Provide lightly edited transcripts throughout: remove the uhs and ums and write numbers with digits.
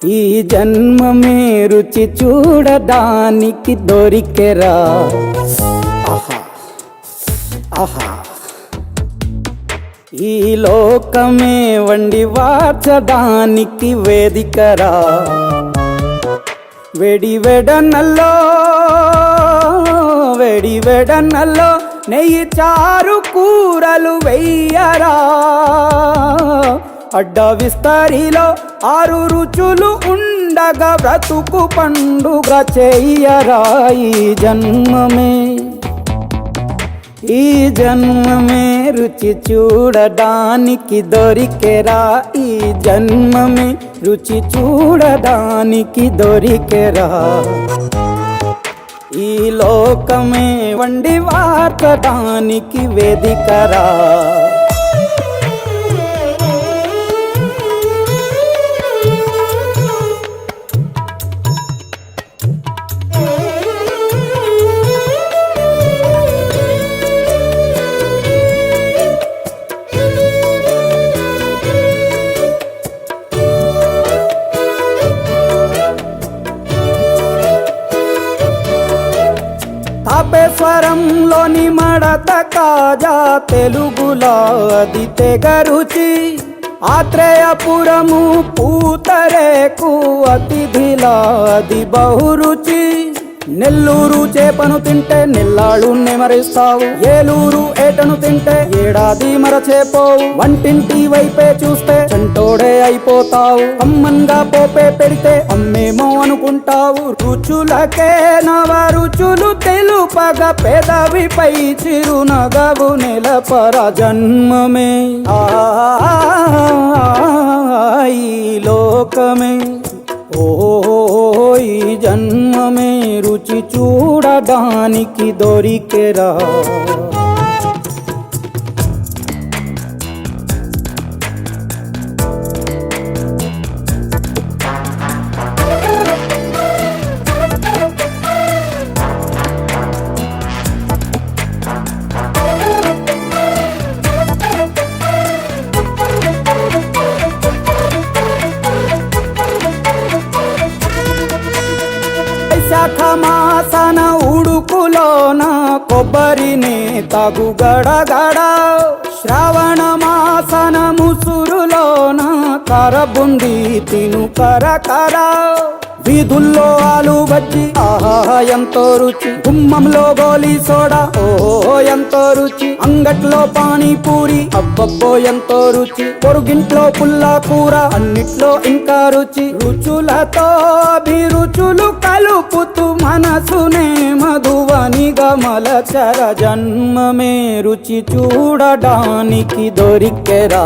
ఈ జన్మమే రుచి చూడడానికి దొరికెరా. ఆహా ఆహా, ఈ లోకమే వండి వార్చడానికి వేదికరా. వెడి వెడనల్లో నెయ్యి చారు కూరలు వెయ్యరా. అడ్డ విస్తరిలో 6 రుచులు ఉండగా బ్రతుకు పండుగ చెయ్యరా. ఈ జన్మమే రుచి చూడడానికి దొరికెరా. ఈ జన్మమే రుచి చూడడానికి దొరికెరా. ఈ లోకమే వండి వార్చడానికి వేదికరా. తాపేశ్వరంలోని మడత కాజా తెలుగులో అది తెగ రుచి. ఆత్రేయపురము పూతరేకు అతిథిలా అది బహురుచి. నెల్లూరు చేపను తింటే నెల్లాళ్ళు నెమరిస్తావు. ఏలూరు ఏటను తింటే ఏడాది మరచేపోవు. వంటింటి వైపే చూస్తే చంటోడే అయిపోతావు. అమ్మంగా పోపే పెడితే అమ్మేమో అనుకుంటావు. రుచులకే నవ రుచులు తెలుపగా పెదవిపై చిరునగవు నెలపర. జన్మమే ఈ లోకమే ఈ జన్మమే రుచి చూడడానికి దొరికెరా. శాఖమాసన ఉడుకులోన కొబ్బరిని తగు గడగడ. శ్రావణ మాసన ముసురులోన కరబుంది తిను కరకర. వీధుల్లో ఆలు బజ్జి ఆహా ఎంతో రుచి. గుమ్మంలో గోలీ సోడా ఓహో ఎంతో రుచి. అంగట్లో పానీపూరి అబ్బబ్బో ఎంతో రుచి. పొరుగింట్లో పుల్లా కూర అన్నిట్లో ఇంకా రుచి. రుచులతో అభిరుచులు కలుపుతూ మనసునే మధువనిగా మలచర. జన్మమే రుచి చూడడానికి దొరికెరా.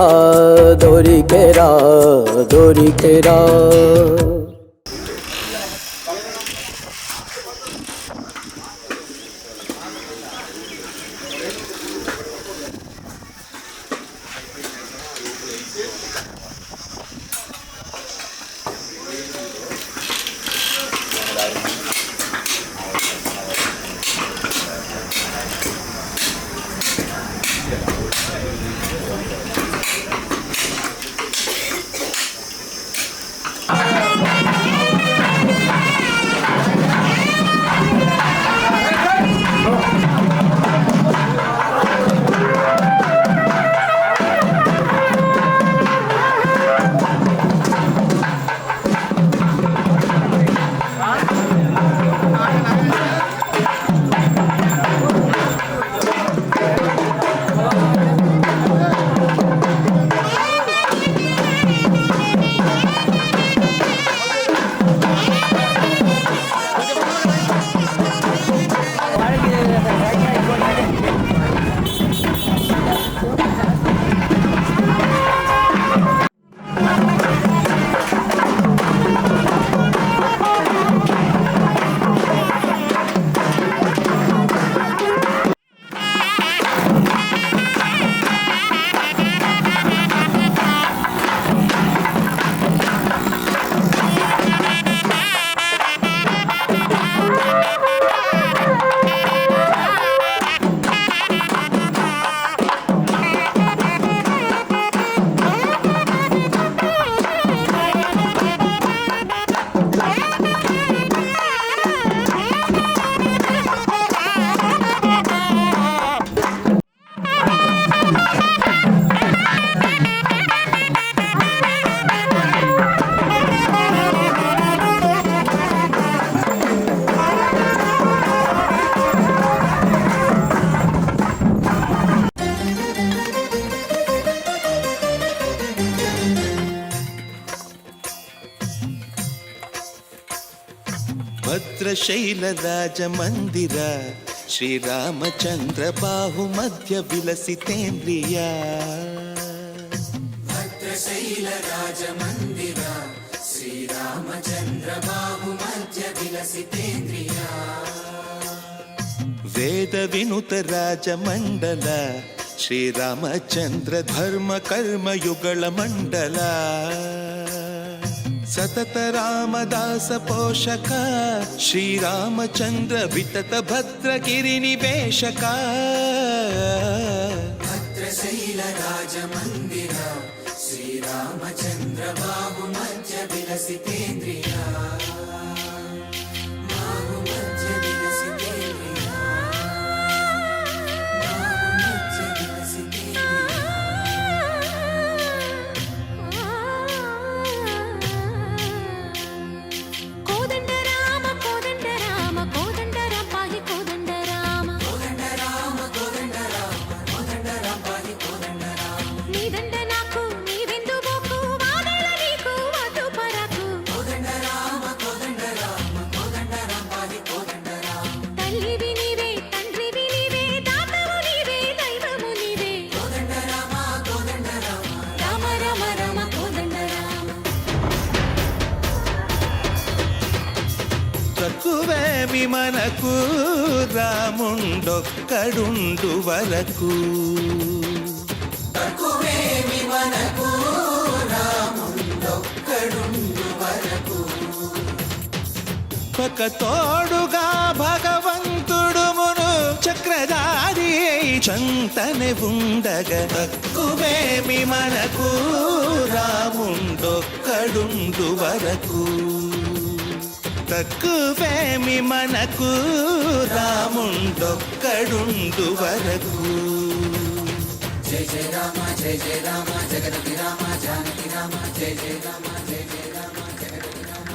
భద్రశైల రాజమందిర శ్రీరామచంద్ర బాహుమధ్య విలసితేంద్రియ భద్రశైల రాజమందిర శ్రీరామచంద్ర బాహుమధ్య విలసితేంద్రియ వేద వినుత రాజమండల శ్రీరామచంద్ర ధర్మ కర్మయుగళ మండల సతత రామదాస పోషక శ్రీరామచంద్ర వితత భద్రగిరి నివేశక భద్రశైల రాజమందిర శ్రీరామచంద్ర బాహుమధ్య విలసితేంద్రియ బాహుమధ్య విలసితేంద్రియ బాహుమధ్య విలసితేంద్రియ కోదండ రామ కోదండ రామ కోదండ రాపాహి కోదండ రామ కోదండ రామ కోదండ రామ కోదండ రాపాహి కోదండ రామ నీదండ నాకు నీవెందు బోకు వాదల నీకు వద్దు పరకు కోదండ రామ కోదండ రామ కోదండ రాపాహి కోదండ రామ తల్లివి నీవే తండ్రివి నీవే దాతవు నీవే దైవము నీవే కోదండ రామ కోదండ రామ రామ రామ రామ కోదండ రామ తక్కువేమి మనకు రాముండొక్కడుండు వరకు తక్కువేమి మనకు రాముండొక్కడుండు వరకు పక తోడుగా భగవంతుడు మును చక్రధారి చంతనే ఉండగ తక్కువేమి మనకు రాముండొక్కడుండు వరకు తక్కువేమి మనకు రాముండొక్కడుండు వరకు జయ జయ రామ జయ జయ రామ జగదపి రామ జానకి రామ జయ జయ రామ జయ జయ రామ జగదపి రామ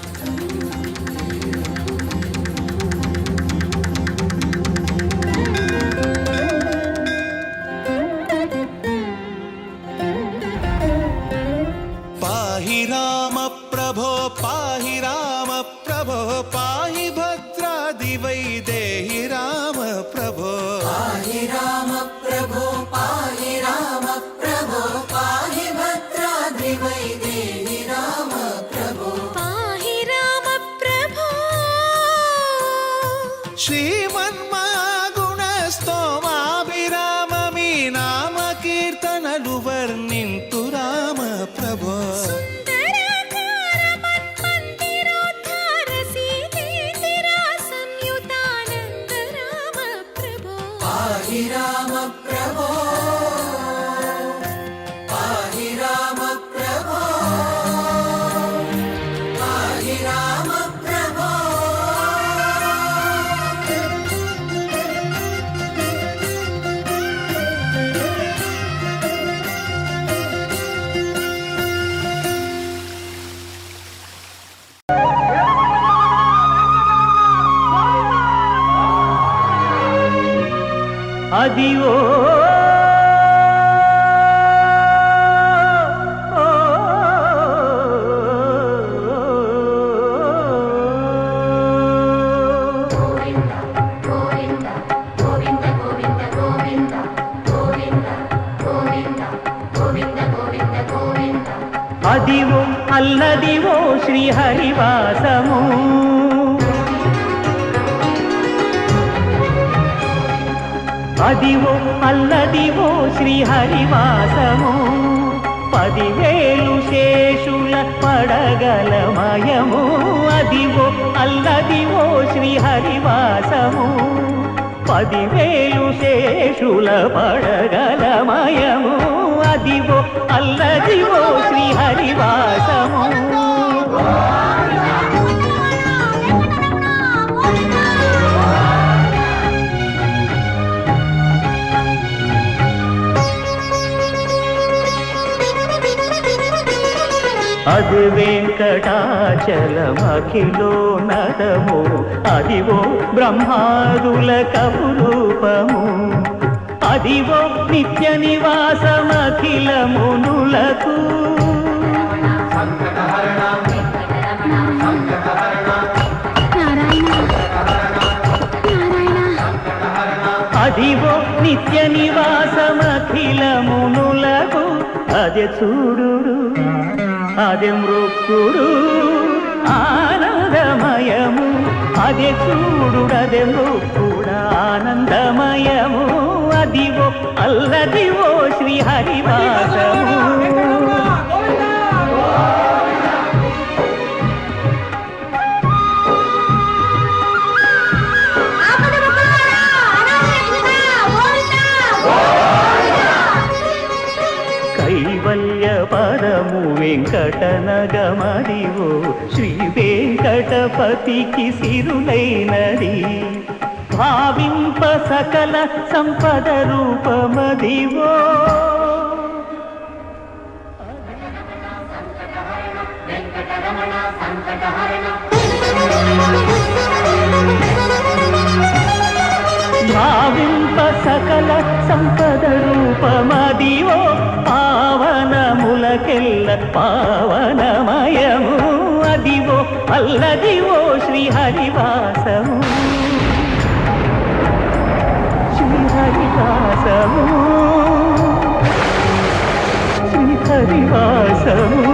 పాహి రామ ప్రభో పాహి రామ ప్రభో పాహి భద్రాది వైదేహి రామ ప్రభో పాహి రామ ప్రభో పాహి రామ ప్రభో పాహి భద్రాద్రి వైదేహి రామ ప్రభో పాహి రామ ప్రభో శ్రీమన్మగుణ స్తోమాభిరామ మీ నామ కీర్తనలు వర్ణింతు రామ ప్రభో సుందరాకార మన్మందిరోద్ధార సీతేందిరా సంయుతానంద రామ ప్రభో పాహి రామ ప్రభో పాహి రామ ప్రభో పాహి రామ ప్రభో అదివో అదివో అల్లదివో శ్రీహరివాసము అదివో అల్లదివో శ్రీహరివాసము 10,000 శేషుల పడగలమయము అదివో అల్లదివో శ్రీహరివాసము 10,000 శేషుల పడగలమయము అదివో అల్లదివో శ్రీహరివాసము అది వెంకటాచలమఖిలో నదము అదివో బ్రహ్మాదుల కపురూపము అదివో నిత్య నివాసమఖిల మునులకు నారాయణ అదివో నిత్య నివాసమఖిలమునులకు అదే చూడు అదే మృక్కుడు ఆనందమయము అదే చూడు అదే మృక్కుడు ఆనందమయము అదివో అల్లదివో శ్రీహరివాసము కైవల్య పదము వెంకటనగమదివో శ్రీ వెంకటపతికి సిరులైనది భావింప సకల సంపద రూపమదివో భావింప సకల సంపద రూపమదివో పావనములకెల్ల పావనమయము అదివో అల్లదివో శ్రీహరివాసము శ్రీహరివాసము శ్రీహరివాసము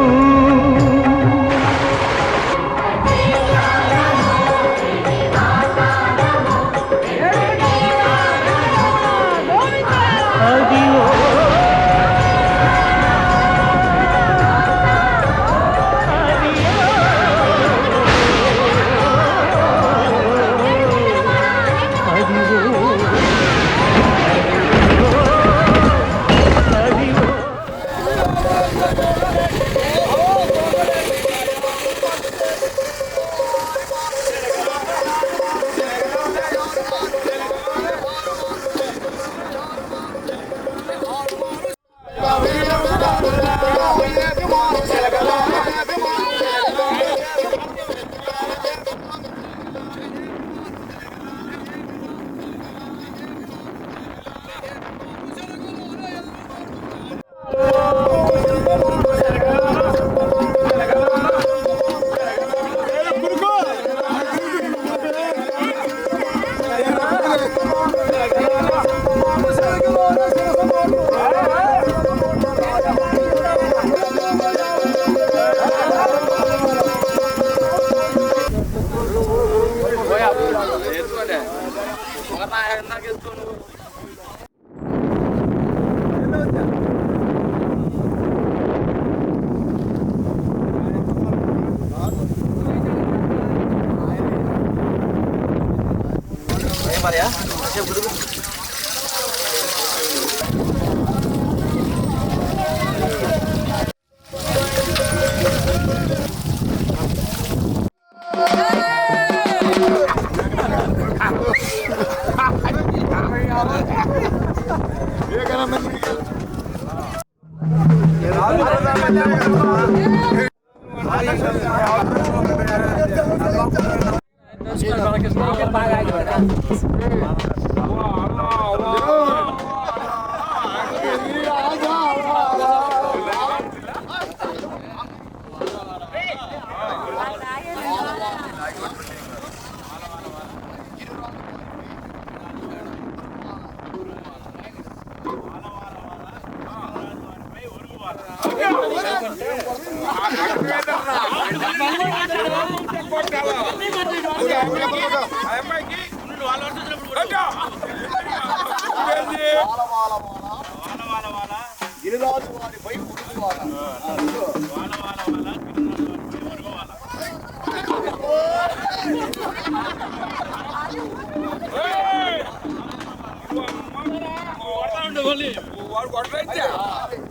గిరిరాజు వారిపై ఉరుకువాల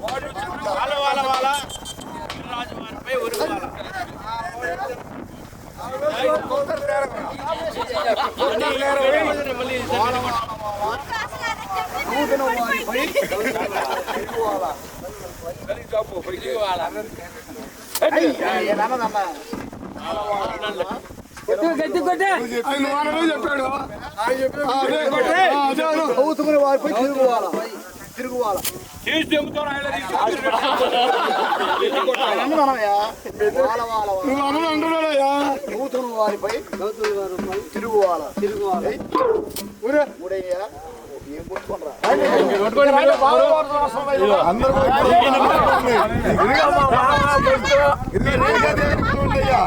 వాడు కొట్టా వాడు గిరిరాజు వారిపై ఉరుకువాల చెప్పాడు వారిపై తిరుగువాల వారిపై తిరుగువాల ఊరయ్యా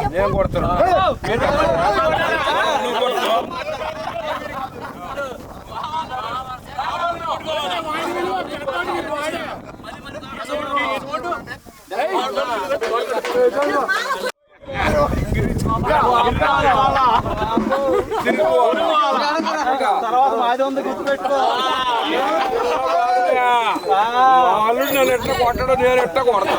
నేను కొడుతున్నా తర్వాత మాది ఉంది గుర్తుపెట్టుకో. వాళ్ళు నేను ఎట్లా కొట్టడం నేను ఎట్లా కొడతా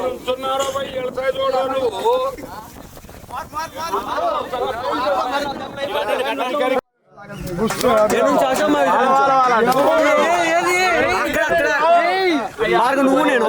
నుంచున్నారో పోయి వెళ్తాయి చూడాలి నువ్వు నేను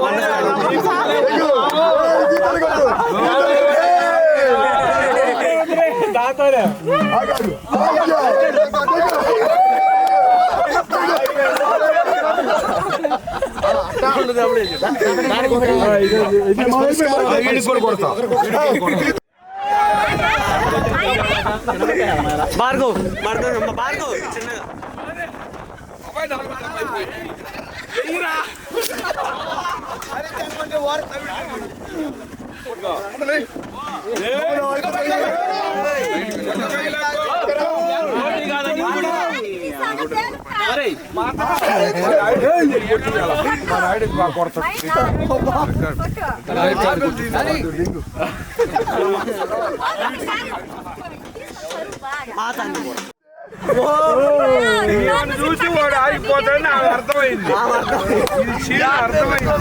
భార్గవ్ భార్గవ్ భార్గవ్ చిన్నగా చూసి వాడు ఆగిపోతాడని నాకు అర్థమైంది ఇది చీర అర్థమైంది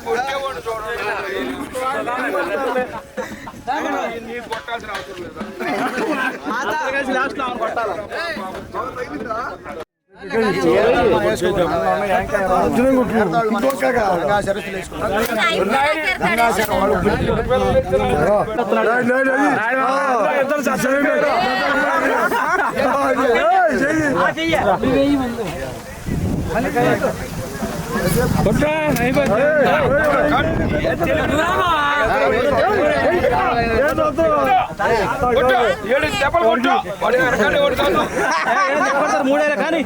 కొట్టేవాడు చూడండి కొట్టాల్సిన అవసరం లేదా కొట్టాలి మూడేళ్ళ కానీ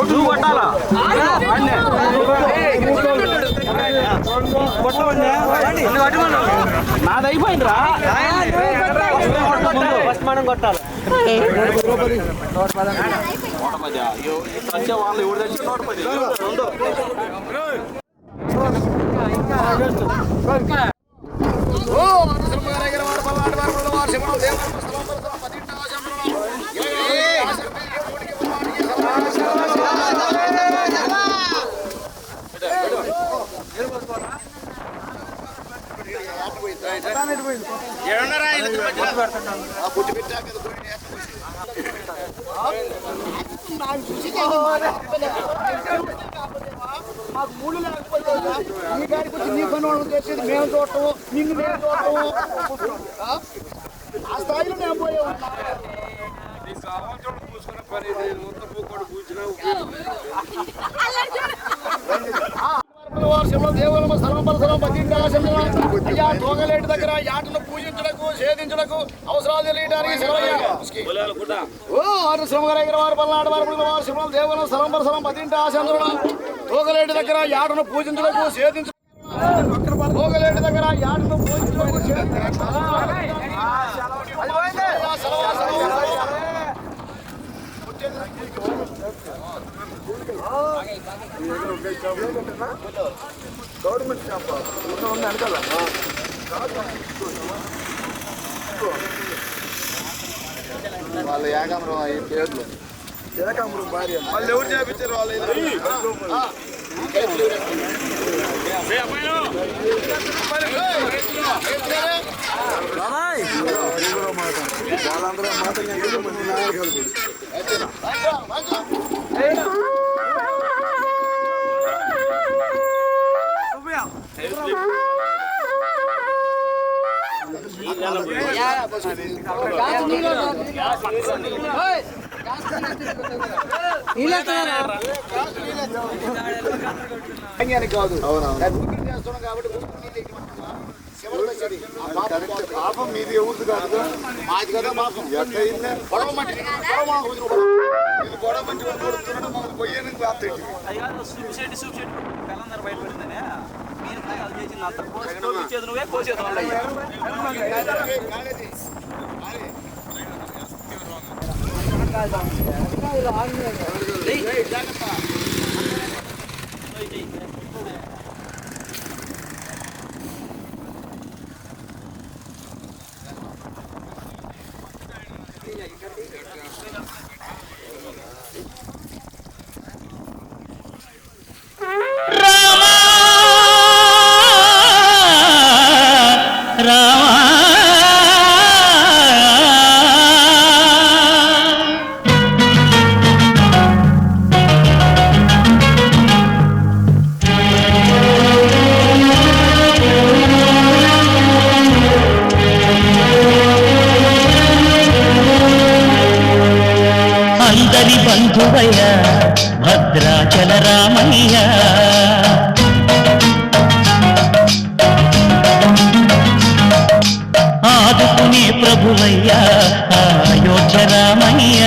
నువ్వు కొట్టాలా నాది అయిపోయిందిరా ఫస్ట్ మనం కొట్టాలి వాళ్ళు ఎవరు తెచ్చి 110 మాకు మూడు లేకపోతే నీ గాడికి వచ్చి నీ పని వాళ్ళు చేసేది మేము చూడటము నిన్ను మేము చూడటము ఆ స్థాయిలో మేము పోయాము. అయ్యా తోగలేటి దగ్గర యాటను పూజించుటకు సేదించుటకు అవసరాలు తెలియడానికి శ్రమగారు వారు పల్నాడు వారు శివం దేవుల సలంబర సలం 10 ఆచంద్రుడు తోగలేటి దగ్గర యాటను పూజించుటకు సేదించు తోగలేటి దగ్గర యాటను పూజించుటకు గవర్నమెంట్ షాప్ అనుకోవాలి వాళ్ళ ఏకాంబరం అయ్యే పేర్లు ఏకాంబరం భార్య వాళ్ళు ఎవరు చేపించారు వాళ్ళు వాళ్ళందరూ కాదు చేస్తున్నాం కాబట్టి పాపం మీది ఎవరిది కాదు మాది కదా పాపం ఎట్లయింది గొడవ మట్టి గొడవ మట్టి పోయాను నువ్వే కోసేది అందరి బంధువయ్య భద్రాచల రామయ్య ఆదుకునే ప్రభువయ్య అయోధ్య రామయ్య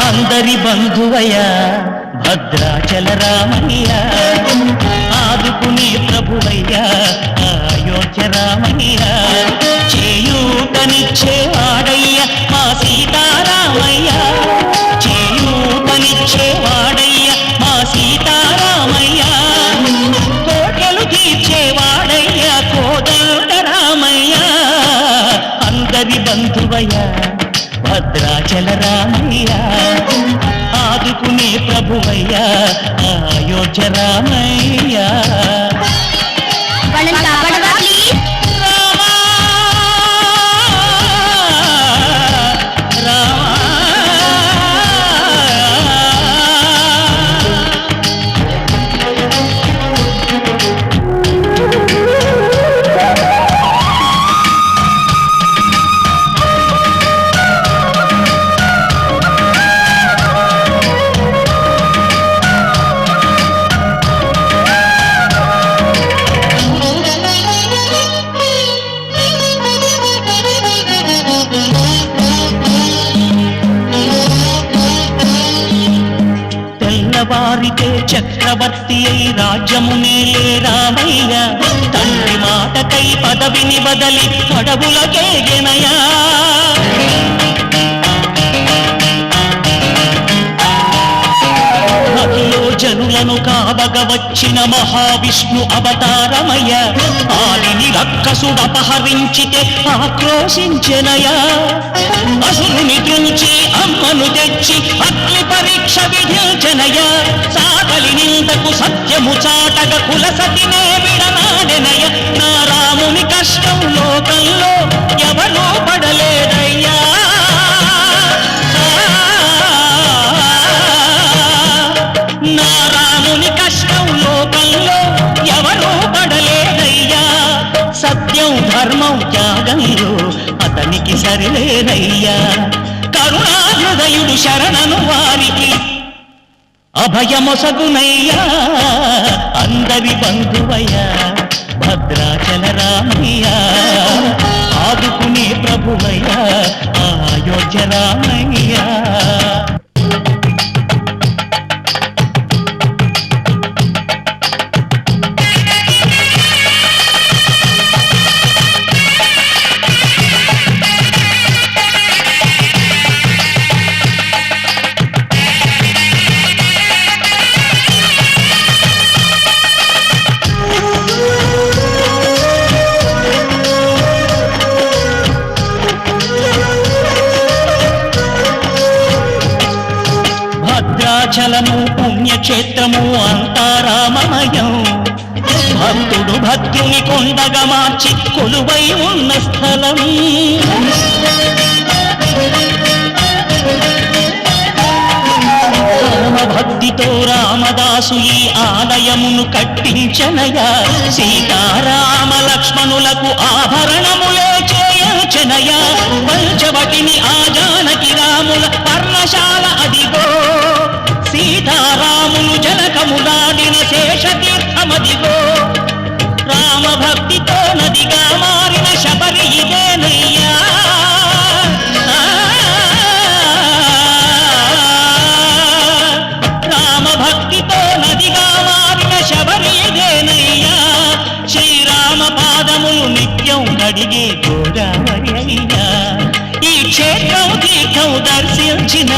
అందరి బంధువయ్య భద్రాచల రామయ్య ఆదుకునే ప్రభువయ్య అయోధ్య రామయ్య చేయూతనిచ్చేవాడయ్య మా సీతారామయ్య చేయూతనిచ్చేవాడయ్య మా సీతారామయ్య కోటలు తీర్చేవాడయ్య కోదండ రామయ్య అందరి బంధువయ్య భద్రాచల రామయ్య ఆదుకునే ప్రభువయ్య అయోధ్య రామయ్య తెల్లవారితే చక్రవర్తి అయి రాజ్యమునేలే రామయ్య తండ్రి మాటకై పదవిని బదలి అడవులకేగెనయా అదిలో జనులను కావగ వచ్చిన మహావిష్ణు అవతారమయ్య ఆలిని రక్కసుడపహరించితే ఆక్రోశించెనయా అసురుని త్రుంచి అమ్మను తెచ్చి అగ్ని పరీక్ష విధించెనయ సాగలి నిందకు సత్యము చాటగ కులసతినే విడనాడెనయ నా రాముని కష్టం లోకంలో ఎవరూ పడలేదయ్యా నా రాముని కష్టం లోకంలో ఎవరూ పడలేదయ్యా సత్యం ధర్మం త్యాగంలో అతనికి సరిలేదయ్యా కరుణాహృదయుడు శరణను వారికి అభయమొసగునయ్యా అందరి బంధువయ్య భద్రాచల రామయ్య ఆదుకునే ప్రభువయ్య అయోధ్య రామయ్య భద్రాచలము పుణ్యక్షేత్రము అంతా రామమయం. భక్తుడు భక్తుని కొండగా మార్చి కొలువై ఉన్న స్థలం. భక్తితో రామదాసు ఈ ఆలయమును కట్టించనయా. సీతారామ లక్ష్మణులకు ఆభరణములే చేయించనయా. పంచవటిని ఆ జానకి రాముల పర్ణశాల అదిగో. సీతారాములు జనకములాడిన శేషతీర్థమదిగో. రామ భక్తితో నదిగా మారిన శబరి ఇదేనయ్యా. భక్తితో నదిగా మారిన శబరి ఇదేనయ్యా. శ్రీరామ పాదములు నిత్యం కడిగే గోదావరి అయ్యా. ఈ క్షేత్రం తీర్థం దర్శించిన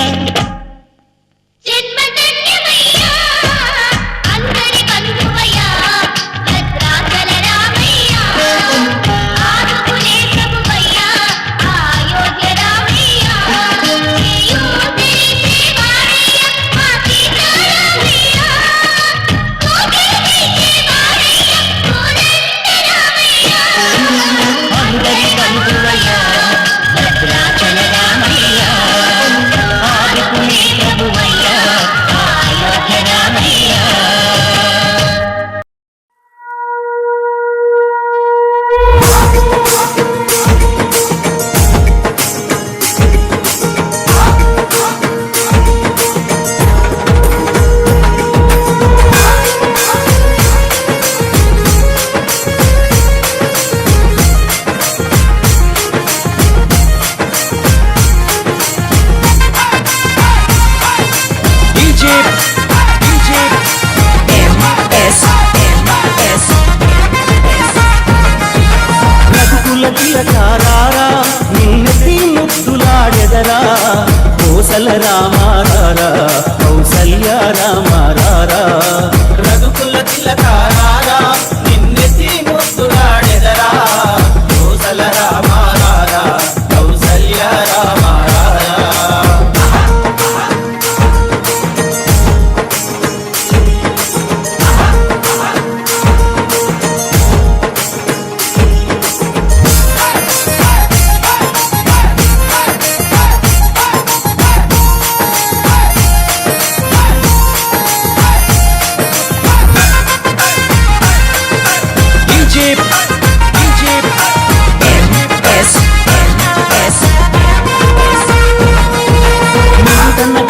తిలకారారా నిన్నెత్తి ముద్దులాడెదరా. కోసల రామారారా కౌసల్య రామారారా. రఘుకుల తిలకారారా నిన్నెత్తి ముద్దులాడెదరా. కోసల రామారారా కౌసల్య రామారారా.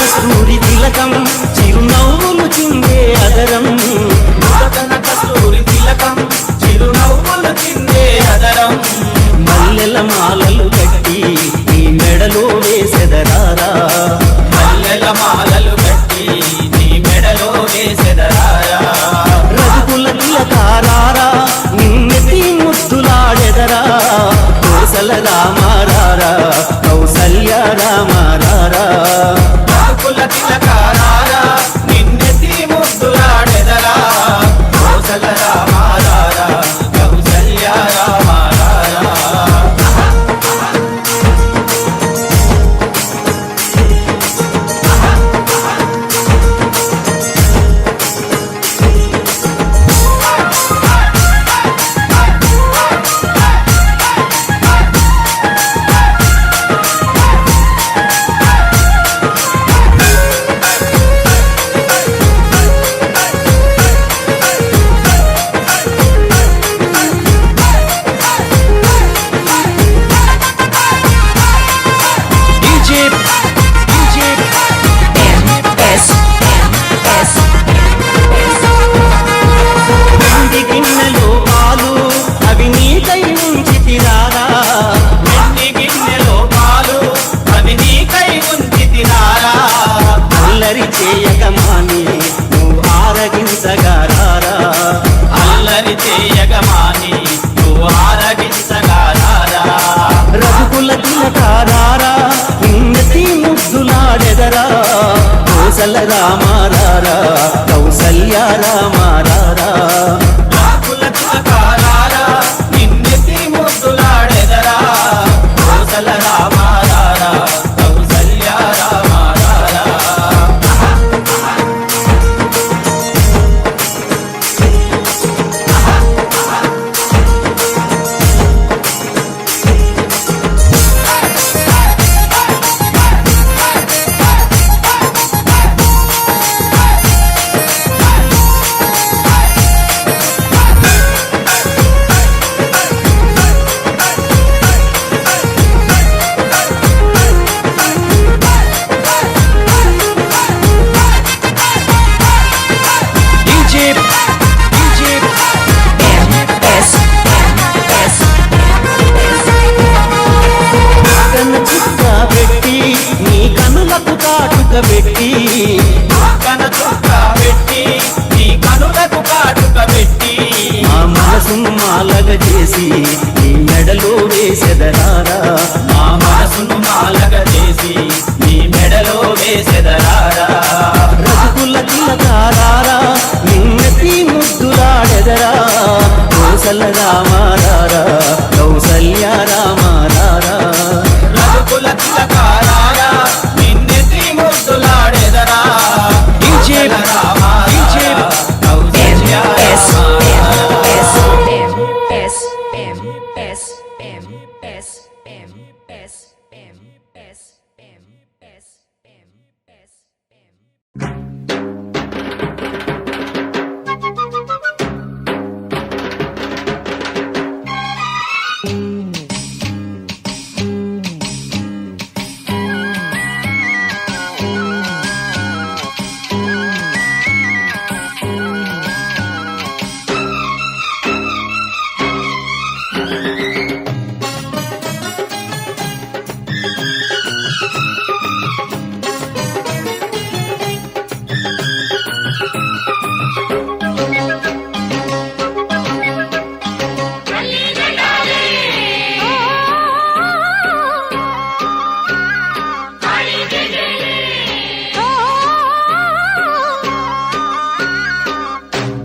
కస్తూరి తిలకం చిరునవ్వులు చిందే అదరం. కస్తూరి తిలకం చిరునవ్వులు చిందే అదరం. మల్లెల మాలలు కట్టి నీ మెడలో వేసెదరారా. మల్లెల మాలలు కట్టి నీ మెడలో వేసెదరారా. రఘుకుల తిలకారారా నిన్నెత్తి ముద్దులాడెదరా. కోసల రామారారా కౌసల్య రామారారా. రఘుకుల తిలకారారా నిన్నెత్తి ముద్దులాడెదరా. కోసల రామారారా కౌసల్య రామారారా. చేయగమాని నువ్వు ఆరగించగారారా. అల్లరి చేయగమాని నువ్వు ఆరగించగారారా. రఘుకుల తిలకారారా నిన్నెత్తి ముద్దులాడెదరా. కోసల రామారారా కౌసల్య రామారారా. రఘుకుల తిలకారారా నిన్నెత్తి ముద్దులాడెదరా. కోసల రామారారా కౌసల్య రామారారా. మాలగ చేసి నీ మెడలో వేసెదరారా మా మనసును మాలగ చేసి నీ మెడలో వేసెదరారా రఘుకుల తిలకారారా నిన్నతి ముద్దులాడెదరా కోసల రామారారా కౌసల్య రామారారా రఘుకుల తిలకారారా నిన్నెత్తి ముద్దులాడెదరా DJ కౌసల్య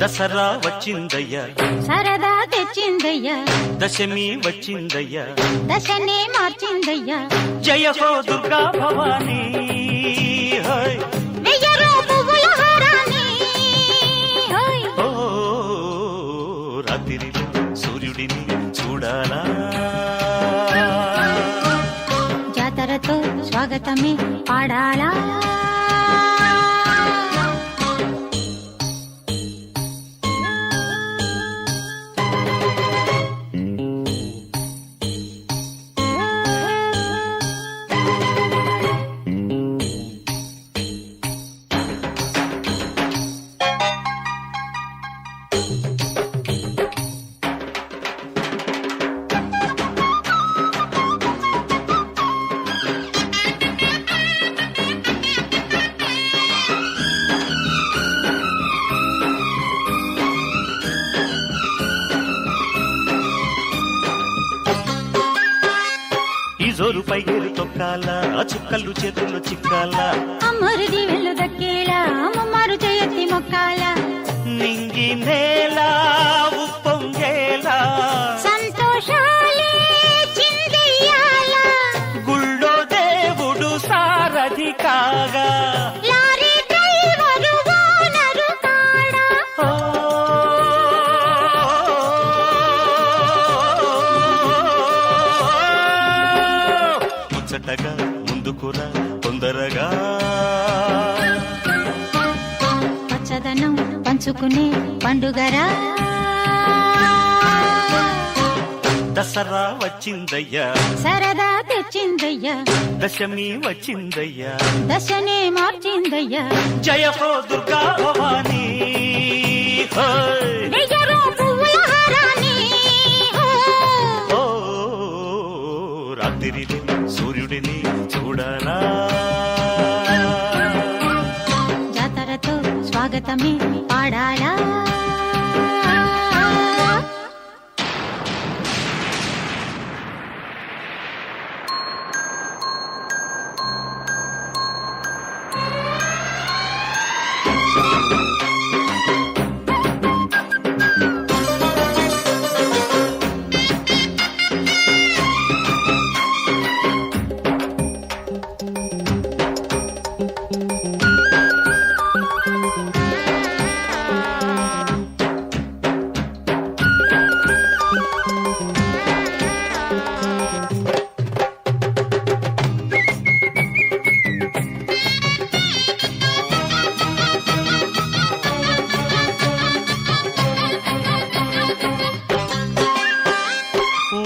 దసరా వచ్చిందయ్యా సరదా తెచ్చిందయ్యా దశమి వచ్చిందయ్యా దశనే మార్చిందయ్యా జయ హో దుర్గా భవానీ హై వెయ్యరో పువ్వుల హారాన్ని హోయ్. ఓ రాత్రిలో సూర్యుడిని చూడాలా జాతరతో స్వాగతమే పాడాలా జోరు పైగేరు తొక్కాల ఆ చుక్కలు చేతుల్లో చిక్కాల అమ్మరుది వెళ్ళు దక్కేలా అమ్మమ్మారు చేయత్తి మొక్కాల నింగి నేల ఉప్పొంగేలా సంతోషాలే చిందెయ్యాల గుళ్ళో దేవుడు సారథి కాగా లారీ డ్రైవరు ఓనరు కాడా ముచ్చటగా ముందుకురా తొందరగా పచ్చదనం పంచుకునే పండుగరా దసరా వచ్చిందయ్యా సరదా తెచ్చిందయ్యా దశమి వచ్చిందయ్యా దశనే మార్చిందయ్యా జయ హో దుర్గా భవానీ హై వెయ్యరో పువ్వుల హారాన్ని ఓ రాత్రిలో సూర్యుడిని చూడాలా జాతరతో స్వాగతమే పాడాలా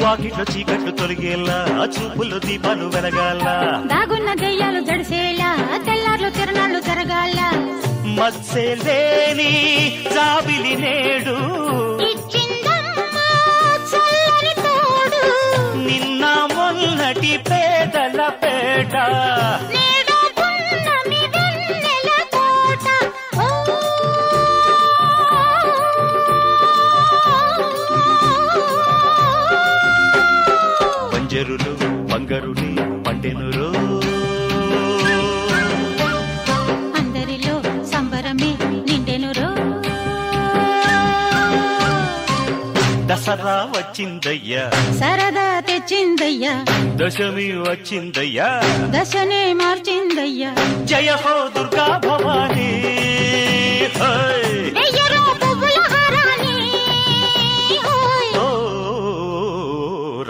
వాకిట్లో చీకట్లు తొలగేలా ఆ చూపుల్లో దీపాలు వెలగాల దాగున్న దెయ్యాలు జడిసేలా తెల్లార్లు తిరణాలు జరగాల మత్స్యలేని జాబిలి నేడు ఇచ్చిందమ్మా చల్లని తోడు నిన్న మొన్నటి పేదల పేట నేడు పున్నమి వెన్నెల కోట ఓ దసరా వచ్చిందయ్యా, సరదా తెచ్చిందయ్యా, దశమి వచ్చిందయ్యా, దశనే మార్చిందయ్యా. జయ హో దుర్గా భవానీ. వెయ్యరో పువ్వుల హారాన్ని, ఓయ్. ఓ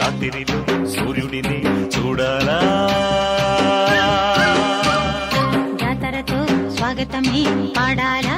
రాత్రిలో సూర్యుడిని చూడాలా, జాతరతో స్వాగతమే పాడాలా.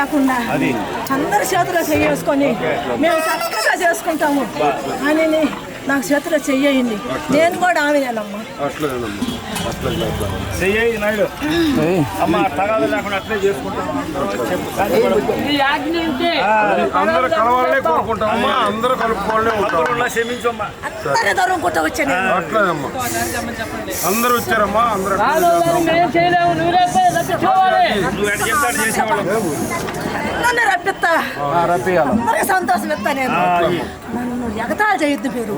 లేకుండా అందరి చేతిలో చేసుకొని మేము చక్కగా చేసుకుంటాము అని నాకు చేతిలో చెయ్యండి. నేను కూడా ఆమెనేనమ్మా. అమ్మ తగాదు లేకుండా అట్లే చేసుకుంటాం. అందరూ కలవాలనే కోరుకుంటామమ్మా. అందరూ కలుపుకోవాలనే ఉంటాం. క్షమించమ్మా. అందరూ తరుముకుంటూ వచ్చాను. అట్లేదమ్మా. అందరూ వచ్చారమ్మా. అందరూ నన్ను రప్పిస్తా. అందరికీ సంతోషం ఇస్తా. నేను నన్ను ఎగతాళి చేయొద్దు. మీరు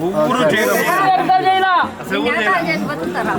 ఎగతాళి చేసి బతుకుతారా?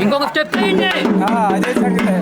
ఇంకొక స్టెప్ చేయండి. అదే సంగతి.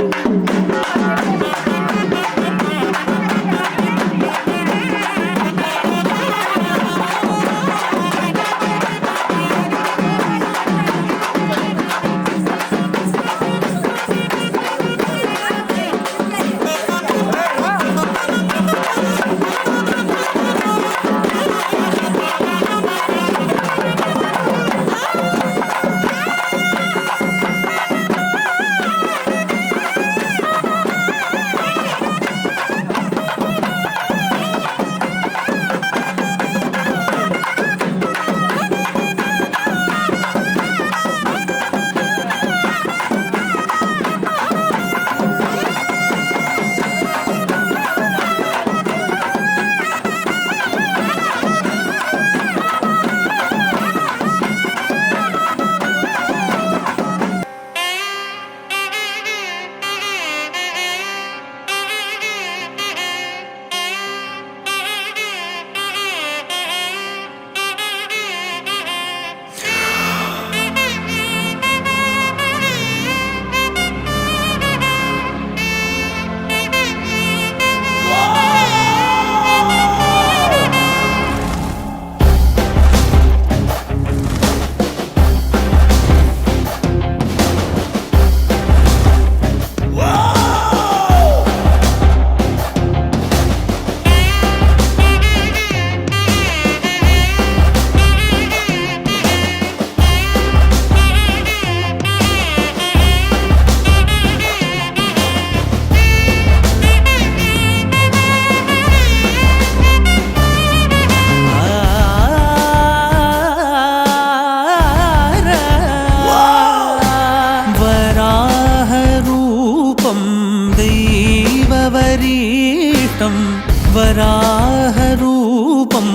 वराहरूपं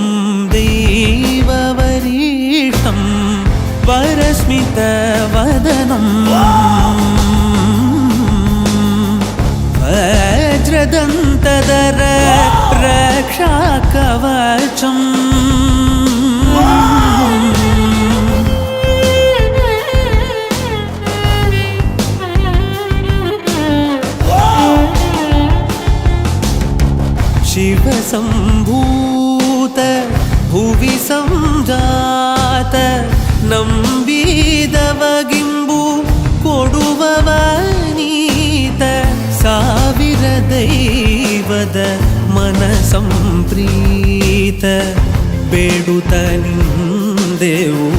देववरीष्टं वरस्मितवदनं वज्रदन्तधर रक्षाकवचम् शिवसम्भूत भुवि संजात नम्बिदवगिम्बु कोडुववनीत ಸಾವಿರ ದೈವದ ಮನಸಂಪ್ರೀತ ಬೇಡುತ್ತ ನಿಂದೆವು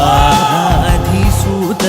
ಆರಾಧಿಸುತ್ತ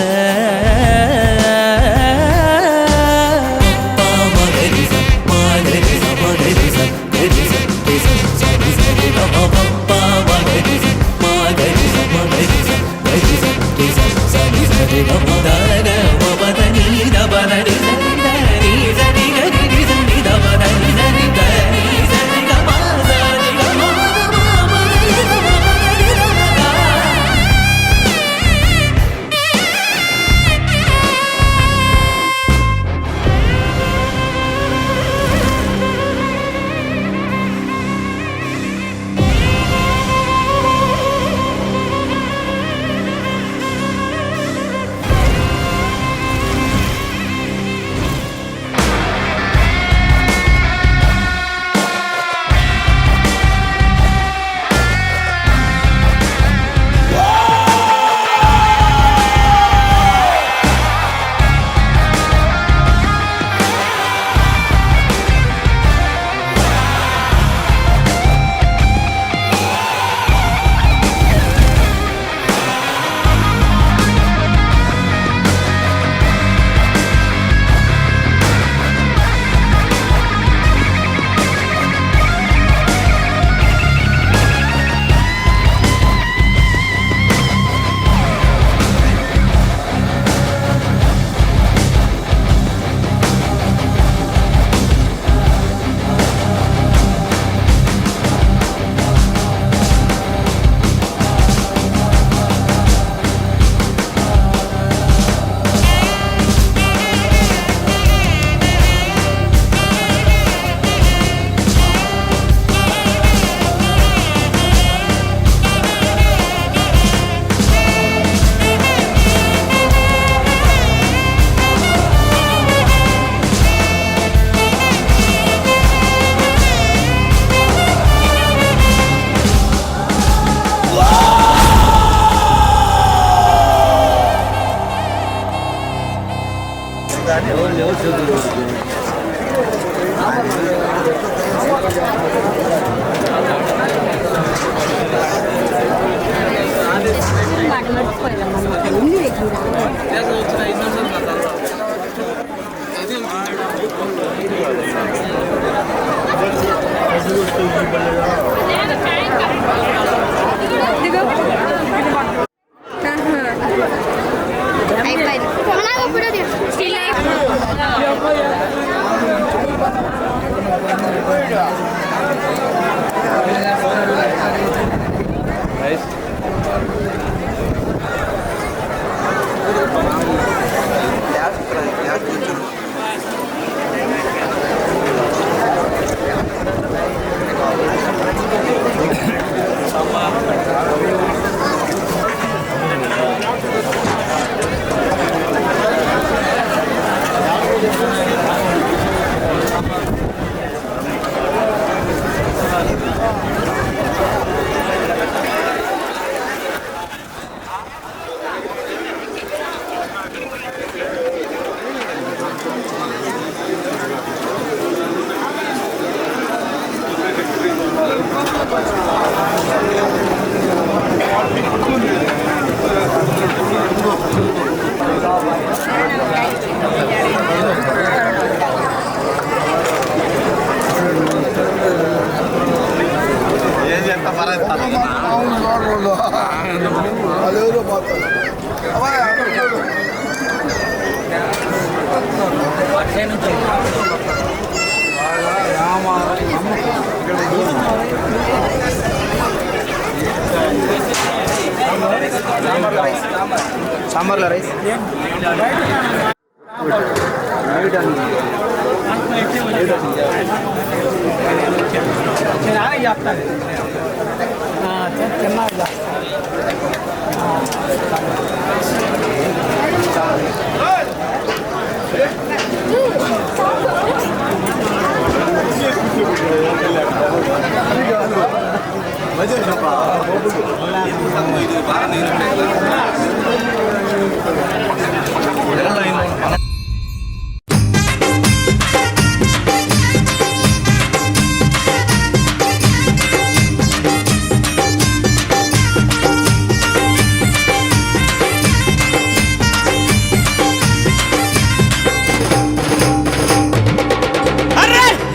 సాంబార్లో రైస్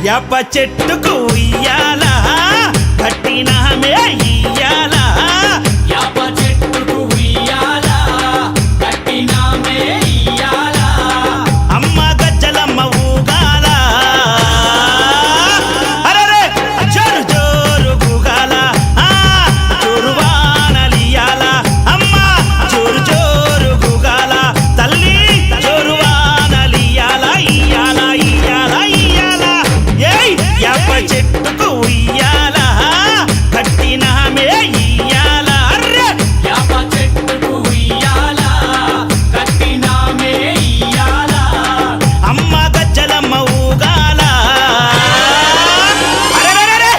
యాప చెట్టుకు ఇయ్యాలా కట్టినామే ఇయ్యాలా యాప చెట్టుకు ఉయ్యాలా కట్టినామే ఇయ్యాలా అమ్మ గజ్జలమ్మ ఊగాల అరెరే జోరు జోరు గూగాల జోరు వానలియాల అమ్మ జోరు జోరు గూగాల తల్లి జోరు వానలియాల ఇయ్యాల ఇయ్యాల ఇయ్యాల ఏయ్ యాప చెట్టుకు ఇయ్యాల కట్టినామే ఇయ్యాల అర్రే యాప చెట్టుకు ఉయ్యాలా కట్టినామే ఇయ్యాలా అమ్మ గజ్జలమ్మ ఊగాల అరెరెరెరె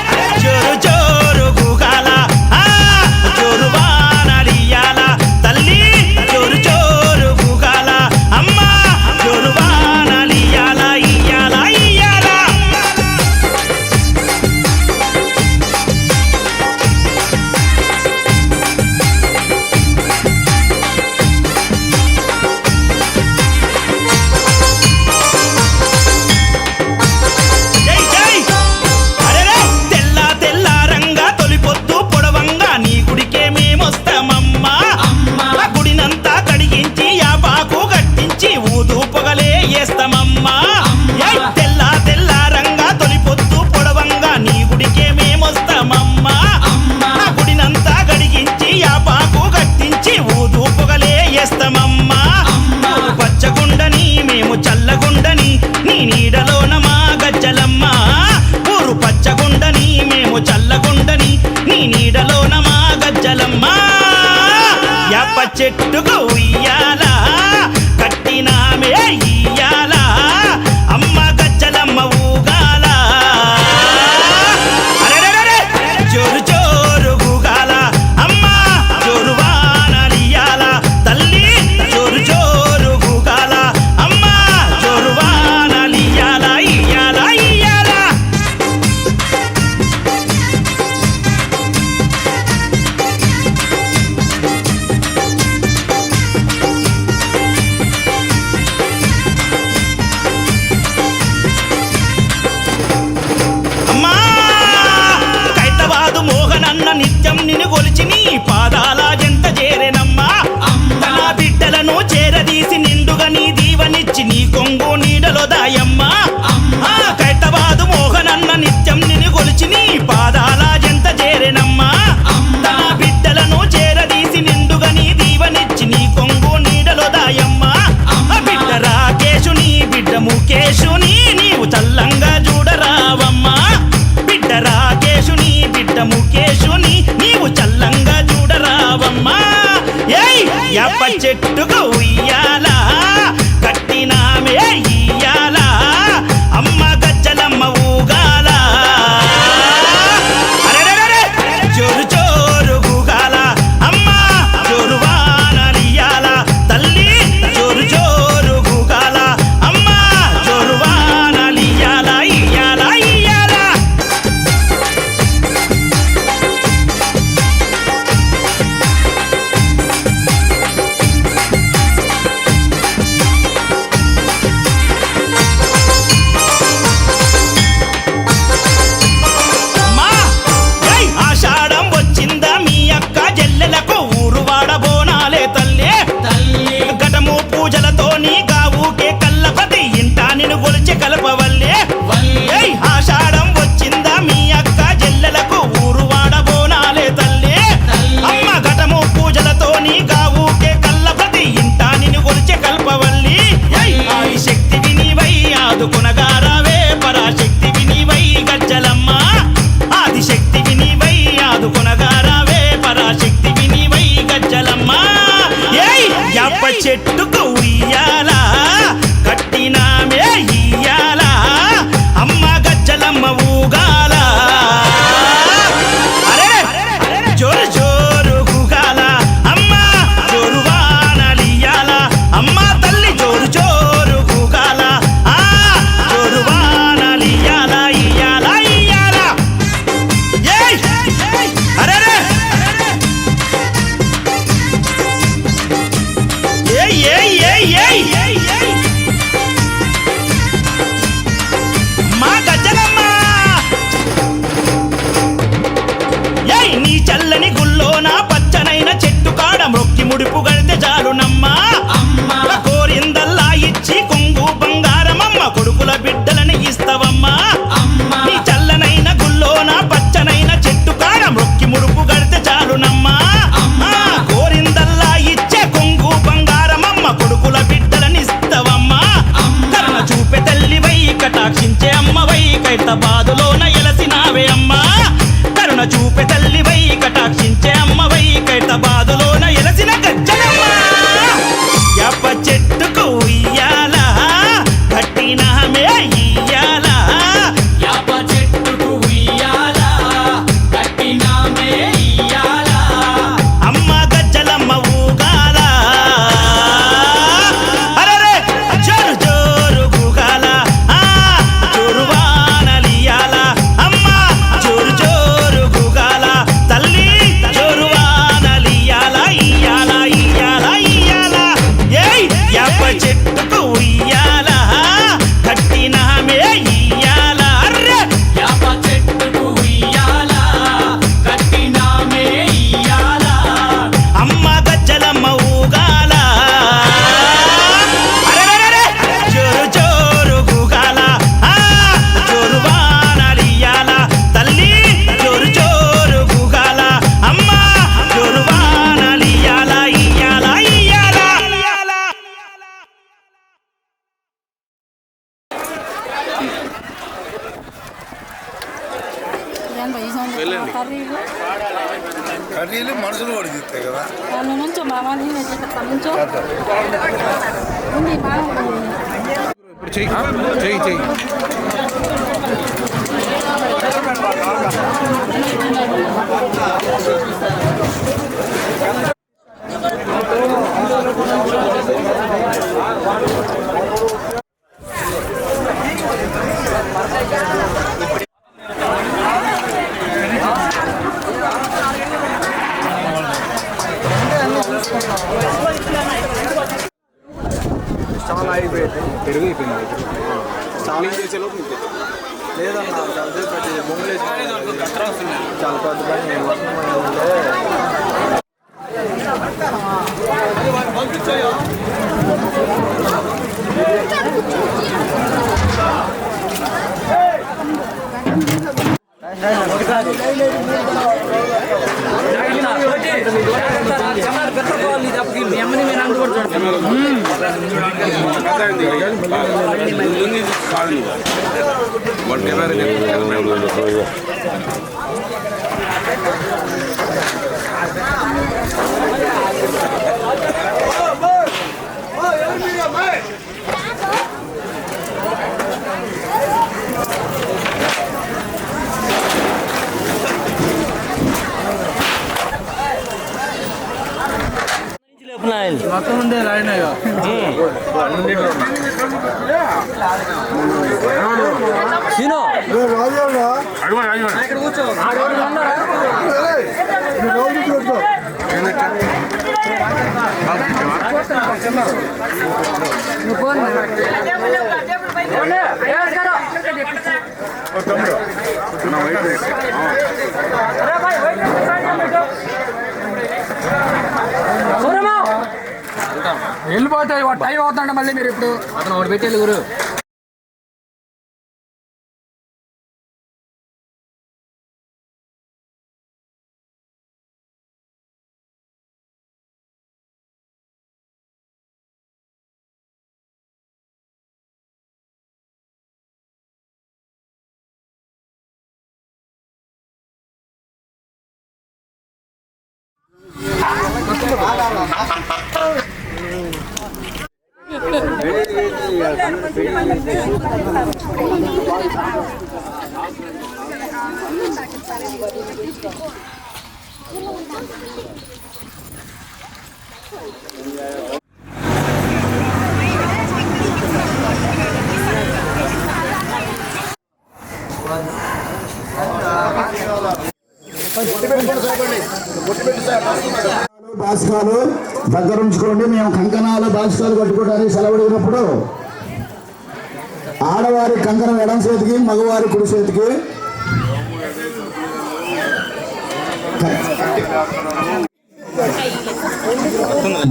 జోరు జోరు గూగాల జోరు వానలియాల తల్లి జోరు జోరు గూగాల అమ్మ జోరు వానలియాల ఇయ్యాల ఇయ్యాల జై జై అరెరే తెల్ల తెల్ల రంగా తొలిపొద్దు పొడవంగా నీ గుడికే మేమొస్తామమ్మా ఆ గుడినంతా కడిగించి యాపాకు కట్టించి ఊదు పొగలే వేస్తామమ్మా ఏయ్ తెల్ల తెల్ల రంగా తొలిపొద్దు పొడవంగా నీ గుడికే మేమొస్తామమ్మా ఆ గుడినంతా కడిగించి యాపాకు కట్టించి ఊదు పొగలే వేస్తామమ్మా పచ్చగుండని మేము చల్లగుండని నీ నీడలోన మా గజ్జలమ్మ ఊరు పచ్చగుండని మేము చల్లగుండని నీ నీడలోన మా గజ్జలమ్మ యాప చెట్టుకు ఉయ్యాల కట్టినామే ఇయ్యాల అమ్మ గజ్జలమ్మ ఊగాల అరెరెరెరె జోరు జోరు గూగాల అమ్మ జోరు వానలియాల తల్లి జోరు జోరు గూగాల అమ్మ జోరు నీడలో దాయమ్మ ఆ కైతబాదు మోహనన్న నిత్యం నిన్ను కొలిచి నీ పాదాల జంత చేరెనమ్మా తన బిడ్డలను చేరదీసి నిండుగా నీ దీవనిచ్చి నీ కొంగు నీడలో దాయమ్మ బిడ్డ రాకేశుని బిడ్డ ముఖేశుని నీవు చల్లంగా చూడరావమ్మా బిడ్డ రాకేశుని బిడ్డ ముఖేశుని నీవు చల్లంగా చూడరావమ్మా ఏయ్ యాప చెట్టుకు ఉయ్యాల కట్టినామే ఇయ్యాల అమ్మ గజ్జలమ్మ ఊగాల అరెరెరెరె జోరు జోరు గూగాల అమ్మ జోరు వానలియాల తల్లి జోరు జోరు గూగాల అమ్మ జోరు వానలియాల ఇయ్యాల ఇయ్యాల అమ్మా ఏయ్ ఆషాఢం వచ్చిందా మీ అక్క జల్లెలకు ఊరు వాడబోనాలే తల్లి తల్లి ఘటము పూజలతో నీ గావుకే కల్లపతి ఇంట నిన్ను గొలిచి కలపవల్లే వల్లి ఏయ్ ఆషాఢం వచ్చిందా మీ అక్క జల్లెలకు ఊరు వాడబోనాలే తల్లి అమ్మ ఘటము పూజలతో నీ గావుకే కల్లపతి ఇంట నిన్ను గొలిచి కల్పవల్లి ఏయ్ ఆది శక్తి వినివై ఆదుకునగారావే పరాశక్తి వినివై గజ్జలమ్మ ఆది శక్తి వినివై ఆదుకునగారావే పరాశక్తి వినివై గజ్జలమ్మ ఏయ్ యాప చెట్టుకు ఉయ్యాల కట్టినామే ఇయ్యాల అమ్మ గజ్జలమ్మ ఊగాల అరే జోరు జోరు గూగాల అమ్మ జోరు వానలియాల అమ్మ తల్లి జోరు జోరు గూగాల ఆ జోరు వానలియాల ఇయ్యాల ఇయ్యాల ఏయ్ అరెరే ఏయ్ ఏయ్ ఏయ్ ఏయ్ మా గజ్జలమ్మ ఏయ్ నీ చల్లని గుల్లో నా పచ్చనైన చెట్టు కాడ మొక్కి ముడుపు గడితే చాలునమ్మా అమ్మ కోరిందల్లా ఇచ్చి కొంగు బంగారమమ్మ కొడుకుల బిడ్డలని ఇస్తవమ్మా అమ్మ నీ చల్లనైన గుల్లో నా పచ్చనైన చెట్టు కాడ మొక్కి ముడుపు గడితే చాలునమ్మా కోరిందల్లా ఇచ్చే కొంగు బంగారమమ్మ కొడుకుల బిడ్డలని ఇస్తవమ్మా కరుణ చూపే తల్లివై కటాక్షించే అమ్మవై కైత బాధలోన ఎలసినావే అమ్మా కరుణ చూపే తల్లివై కటాక్షించే అమ్మవై కైత బాధలోన ఎలసిన గజ్జలమ్మ యాప చెట్టుకు ఉయ్యాల కట్టినామే ఇయ్యాల యాప చెట్టుకు ఉయ్యాల కట్టినామే ఇయ్యాల అమ్మ గజ్జలమ్మ ఊగాల అరెరే జోరు జోరు గూగాల ఆ జోరు వానలియాల అమ్మ జోరు జోరు గూగాల తల్లి జోరు వానలియాల ఇయ్యాల ఇయ్యాల ఇయ్యాల ఏయ్ యాప చెట్టుకు ఉయ్యాల కట్టినామే ఇయ్యాల అర్రే యాప చెట్టుకు ఉయ్యాల కట్టినామే ఇయ్యాల అమ్మ గజ్జలమ్మ ఊగాల అరెరెరెరె జోరు జోరు గూగాల ఆ జోరు వానలియాల తల్లి జోరు జోరు గూగాల అమ్మ జోరు వానలియాల ఇయ్యాల ఇయ్యాల కర్రీలు మనుషులు కూడా తీస్తాయి కదా నుంచో బాబా నుంచో ఉంది బాగా ఇప్పుడు చెయ్యి చెయ్యి చాలా అయిపోయింది పెరుగు అయిపోయింది చాలా చేసే లోపు లేదన్నా చాలా సేపు పెట్టి బొమ్మలేసి చాలా పెద్ద పని వెళ్ళిపోతాయి టైం అవుతుందంట మళ్ళీ మీరు ఇప్పుడు అతను ఒకటి పెట్టేది గురు బాస్కాలు దగ్గర ఉంచుకోండి. మేము కంకణాలు బాస్కాలు కట్టుకోవడానికి సెలవుడినప్పుడు ఆడవారి కంకణం ఎడం చేతికి, మగవారి కుడి చేతికి.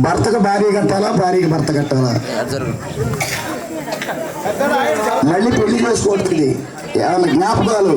భర్తకు భార్య కట్టాలా, భార్యకి భర్త కట్టాలా? మళ్ళీ పెళ్లి చేసుకోవట్లేదు. ఏమన్నా జ్ఞాపకాలు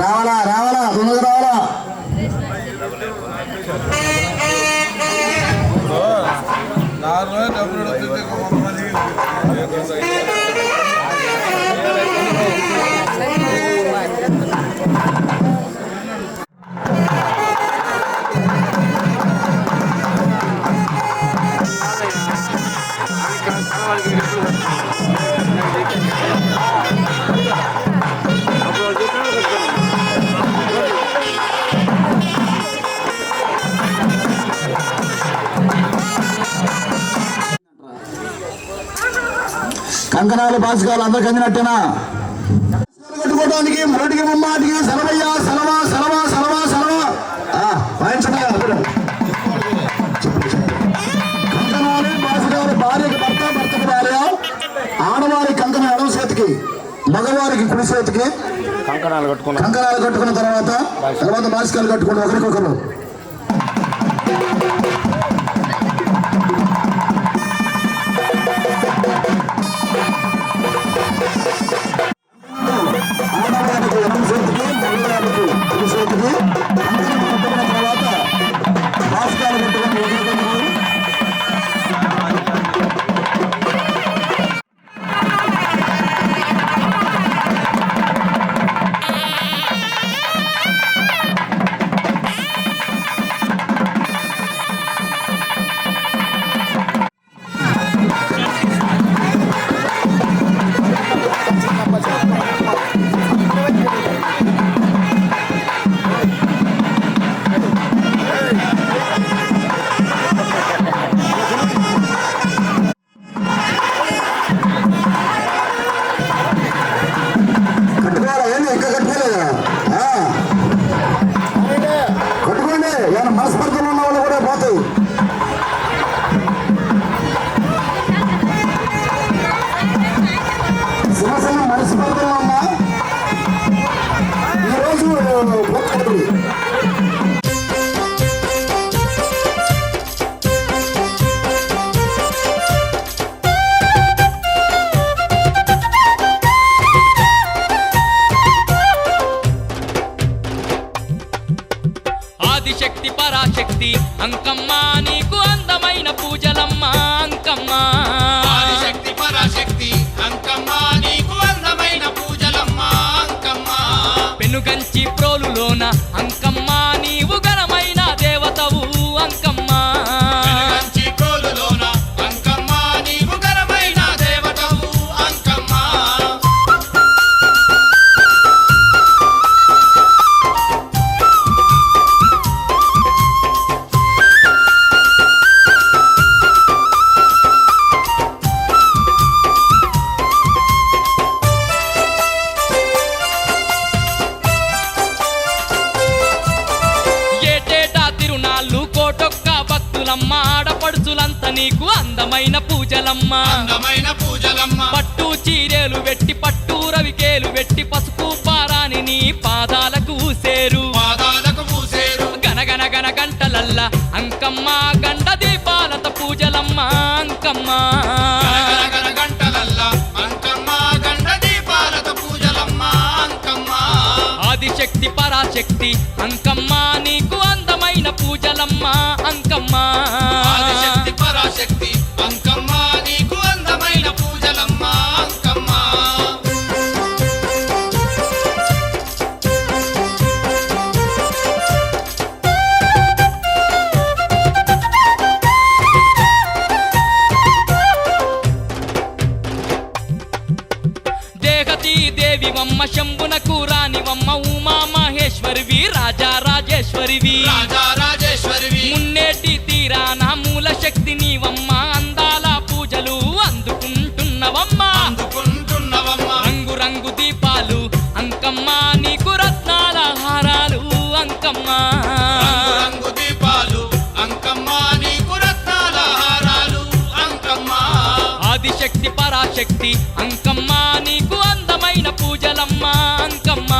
రావాలా రావాలా తొందరగా రావాలా. కంకణాలు బాసుకాలు అందరికి అందినట్టేనా? కట్టుకోవడానికి మొదటికి ముమ్మాటికి సెలవయ్య సెలవా సెలవా సెలవా సెలవా కంకణాలు బాసుకాలు భార్యకి భర్త, భర్తకి భార్య. ఆడవారి కంకణం ఎడమ చేతికి, మగవారికి కుడి చేతికి కంకణాలు కట్టుకున్న తర్వాత బాసుకాలు కట్టుకుని ఒకరికొకరు. పరాశక్తి అంకమ్మ నీకు అందమైన పూజలమ్మ అంకమ్మ ఆదిశక్తి పరాశక్తి అంకమ్మ నీకు అందమైన పూజలమ్మ అంకమ్మ పెనుగంచి ప్రోలులోన అంకమ్మ నీవు ఘనమైన దేవతవు అంకమ్మ వెనుగంచి కోలులోన అంకమ్మ నీవు ఘనమైన దేవతవు అంకమ్మ ఏటేటా తిరునాళ్ళు కోటొక్క భక్తులమ్మ ఆడపడుచులంత నీకు అందమైన పూజలమ్మ అందమైన పూజలమ్మ పట్టు చీరేలు వెట్టి పట్టు రవికేలు వెట్టి పసుపు పారాని నీ పాదాలకు ఊసేరు పాదాలకు పూసేరు గనగన గన గంటలల్ల అంకమ్మ గండ దీపాలత పూజలమ్మ అంకమ్మ గనగన గంటలల్ల అంకమ్మ గండ దీపాలతో పూజలమ్మ అంకమ్మ ఆదిశక్తి పరాశక్తి అంకమ్మ నీకు అందమైన పూజలమ్మ అంకమ్మ ఆదిశక్తి పరాశక్తి అంకమ్మ నీకు అందమైన పూజలమ్మ అంకమ్మ దేహతి దేవివమ్మ శంభునకు రానివమ్మ ఉమా మహేశ్వరివి రాజా రాజేశ్వరివి రాజా రాజేశ్వరివి మున్నేటి తీరాన మూల శక్తి నీవమ్మ అందాల పూజలు అందుకుంటున్నవమ్మ అందుకుంటున్నవమ్మ రంగు రంగు దీపాలు అంకమ్మ నీకు రత్నాల హారాలు అంకమ్మ రంగు రంగు దీపాలు అంకమ్మ నీకు రత్నాల హారాలు అంకమ్మ ఆదిశక్తి పరాశక్తి అంకమ్మ నీకు అందమైన పూజలమ్మ అంకమ్మ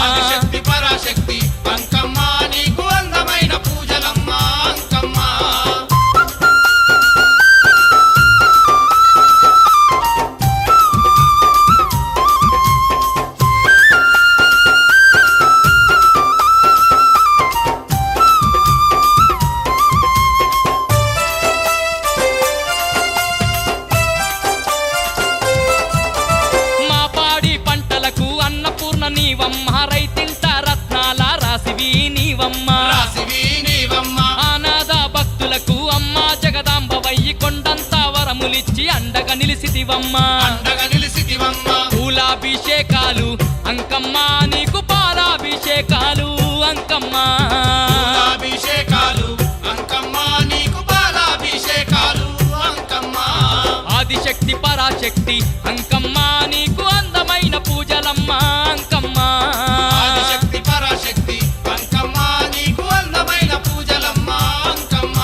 ఆదిశక్తి పరాశక్తి అంకమ్మ నీకు అందమైన పూజలమ్మ అంకమ్మ మా పాడి పంటలకు అన్నపూర్ణ నీవమ్మ రైతింట రత్నాల రాసివి నీవమ్మ రాసివి నీవమ్మ ఆనాద భక్తులకు అమ్మ జగదాంబ వయ్యి కొండంత వరములిచ్చి అండగా నిలిసిదివమ్మ అండగా నిలిసితివమ్మ పూలాభిషేకాలు అంకమ్మ నీకు పాలాభిషేకాలు అంకమ్మ అభిషేకాలు అంకమ్మ నీకు బాలాభిషేకాలు అంకమ్మ ఆదిశక్తి పరాశక్తి అంకమ్మ నీకు అందమైన పూజలమ్మ అంకమ్మ ఆదిశక్తి పరాశక్తి అంకమ్మ నీకు అందమైన పూజలమ్మ అంకమ్మ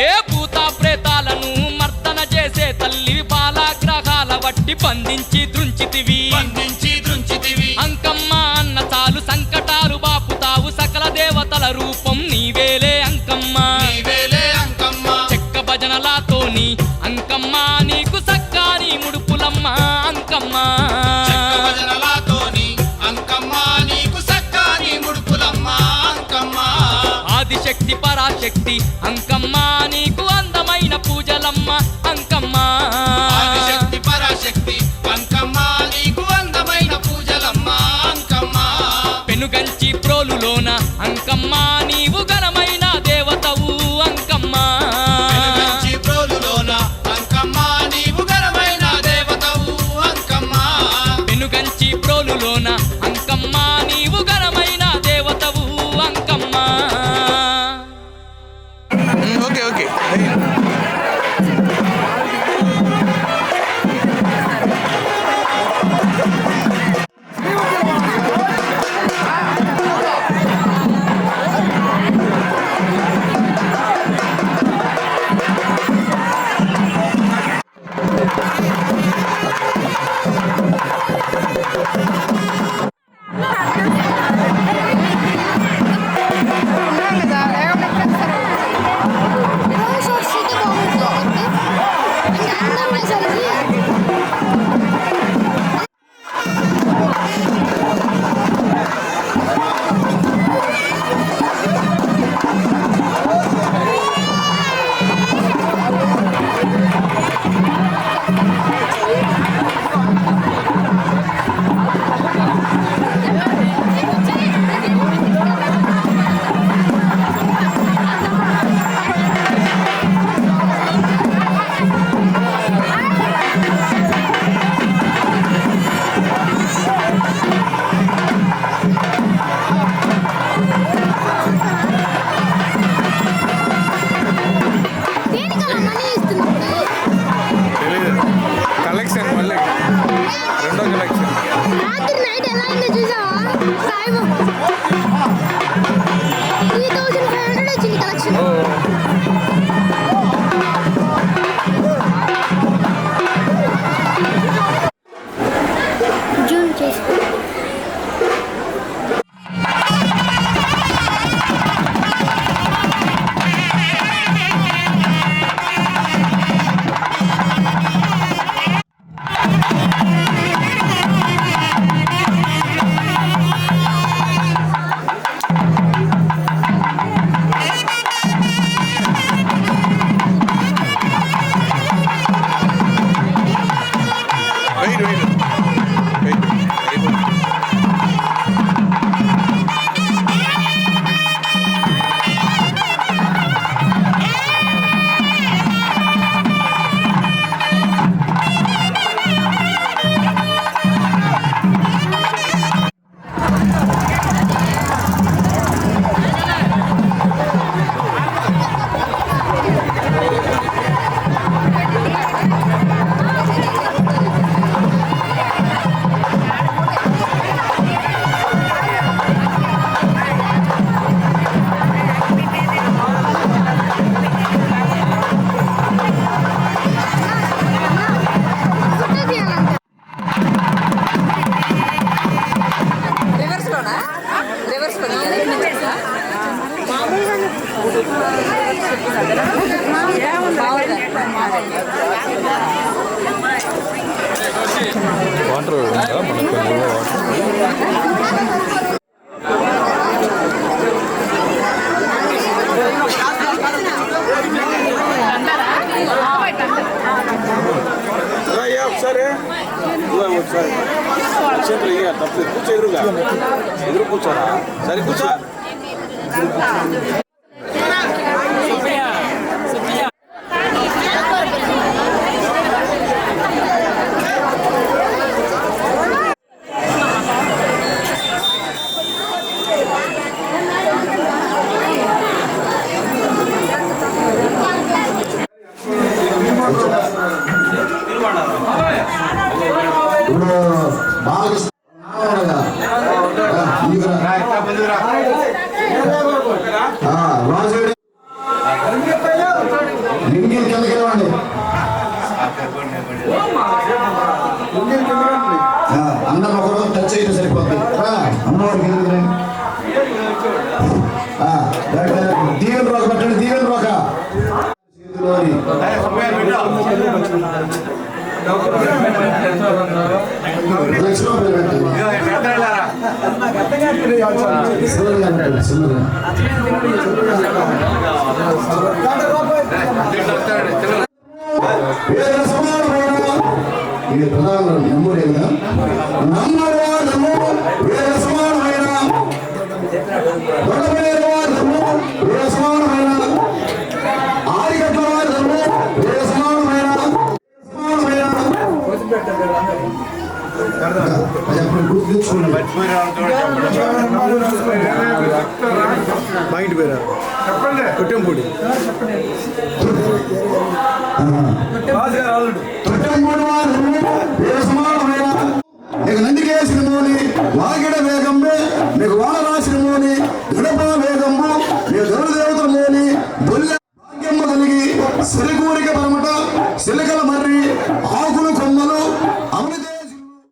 ఏ భూత ప్రేతాలను మర్దన చేసే తల్లి బాలాగ్రహాల వట్టి బంధించి దృంచితివి బంధించి దృంచితివి అంకమ్మ అన్న చాలు సంకటాలు బాపుతావు సకల దేవతల రూపం నీవేలే అంకమ్మ నీవేలే అంకమ్మ చెక్క భజనలాతోని అంకమ్మ నీకు సక్కాని ముడుపులమ్మ అంకమ్మ చెక్క భజనలాతోని అంకమ్మ నీకు సక్కాని ముడుపులమ్మ అంకమ్మ ఆదిశక్తి పరాశక్తి అంకమ్మ నీకు అందమైన పూజలమ్మ అంకమ్మ ఆదిశక్తి పరాశక్తి అంకమ్మ నీకు అందమైన పూజలమ్మ అంకమ్మ పెనుగంచి ప్రోలులోన అంకమ్మ నీవు ఘనమైన దేవతవు అంకమ్మ వెనుగంచి ప్రోలులోన అంకమ్మ నీవు ఘనమైన దేవతవు అంకమ్మ పెనుగంచి ప్రోలులోన అంకమ్మ నీవు ఘనమైన దేవతవు అంకమ్మ ఓకే ఓకే జూమ్ చేసుకో. ఎదురు కూర్చోరా సరే కూర్చో అందరం ఒకరోజు టచ్ అయితే సరిపోద్ది. అమ్మవారికి దీవెన రోక పెట్టండి. దీవెన రోక ఇది ప్రధాన నమ్మూరేగా నమ్మరు నమ్ము వేద సమానమైన నమ్ము వేద సమానమైన ఆరిగట్ల నమ్ము వేద సమానమైన మైండ్ పేరా కుట్టంపూడి నీకు నందికేసిన మోని వాగిడ వేగంబే నీకు వాన రాసిన మోని గడప